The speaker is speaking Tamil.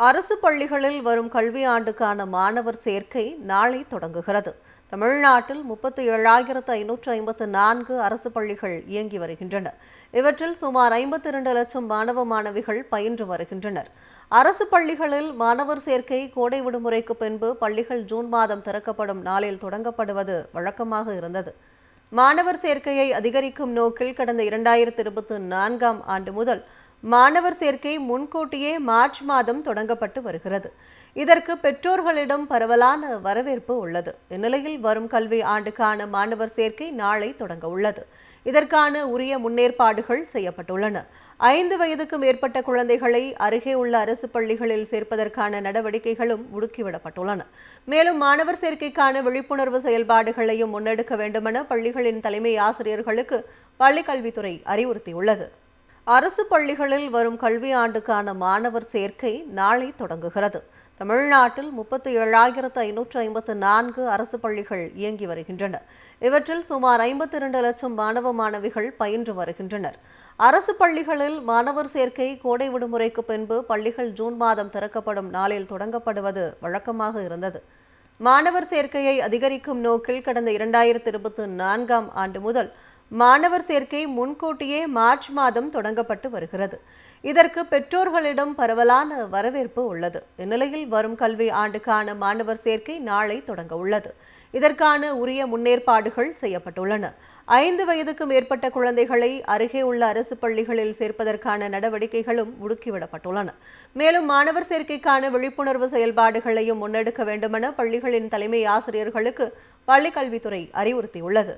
அரசு பள்ளிகளில் வரும் கல்வியாண்டுக்கான மாணவர் சேர்க்கை நாளை தொடங்குகிறது. தமிழ்நாட்டில் 37,554 அரசு பள்ளிகள் இயங்கி வருகின்றன. இவற்றில் சுமார் 52 லட்சம் மாணவ மாணவிகள் பயின்று வருகின்றனர். அரசு பள்ளிகளில் மாணவர் சேர்க்கை கோடை விடுமுறைக்கு பின்பு பள்ளிகள் ஜூன் மாதம் திறக்கப்படும் நாளில் தொடங்கப்படுவது வழக்கமாக இருந்தது. மாணவர் சேர்க்கையை அதிகரிக்கும் நோக்கில் கடந்த 2024ஆம் ஆண்டு முதல் மாணவர் சேர்க்கை முன்கூட்டியே மார்ச் மாதம் தொடங்கப்பட்டு வருகிறது. இதற்கு பெற்றோர்களிடம் பரவலான வரவேற்பு உள்ளது. இந்நிலையில் வரும் கல்வி ஆண்டுக்கான மாணவர் சேர்க்கை நாளை தொடங்க உள்ளது. இதற்கான உரிய முன்னேற்பாடுகள் செய்யப்பட்டுள்ளன. 5 வயதுக்கு மேற்பட்ட குழந்தைகளை அருகே உள்ள அரசு பள்ளிகளில் சேர்ப்பதற்கான நடவடிக்கைகளும் முடுக்கிவிடப்பட்டுள்ளன. மேலும் மாணவர் சேர்க்கைக்கான விழிப்புணர்வு செயல்பாடுகளையும் முன்னெடுக்க வேண்டுமென பள்ளிகளின் தலைமை ஆசிரியர்களுக்கு பள்ளிக்கல்வித்துறை அறிவுறுத்தியுள்ளது. அரசு பள்ளிகளில் வரும் கல்வியாண்டுக்கான மாணவர் சேர்க்கை நாளை தொடங்குகிறது. தமிழ்நாட்டில் 37,554 அரசு பள்ளிகள் இயங்கி வருகின்றன. இவற்றில் சுமார் 52 லட்சம் மாணவ மாணவிகள் பயின்று வருகின்றனர். அரசு பள்ளிகளில் மாணவர் சேர்க்கை கோடை விடுமுறைக்கு பின்பு பள்ளிகள் ஜூன் மாதம் திறக்கப்படும் நாளில் தொடங்கப்படுவது வழக்கமாக இருந்தது. மாணவர் சேர்க்கையை அதிகரிக்கும் நோக்கில் கடந்த 2024ஆம் ஆண்டு முதல் மாணவர் சேர்க்கை முன்கூட்டியே மார்ச் மாதம் தொடங்கப்பட்டு வருகிறது. இதற்கு பெற்றோர்களிடம் பரவலான வரவேற்பு உள்ளது. இந்நிலையில் வரும் கல்வி ஆண்டுக்கான மாணவர் சேர்க்கை நாளை தொடங்க உள்ளது. இதற்கான உரிய முன்னேற்பாடுகள் செய்யப்பட்டுள்ளன. 5 வயதுக்கு மேற்பட்ட குழந்தைகளை அருகே உள்ள அரசு பள்ளிகளில் சேர்ப்பதற்கான நடவடிக்கைகளும் முடுக்கிவிடப்பட்டுள்ளன. மேலும் மாணவர் சேர்க்கைக்கான விழிப்புணர்வு செயல்பாடுகளையும் முன்னெடுக்க வேண்டுமென பள்ளிகளின் தலைமை ஆசிரியர்களுக்கு பள்ளிக்கல்வித்துறை அறிவுறுத்தியுள்ளது.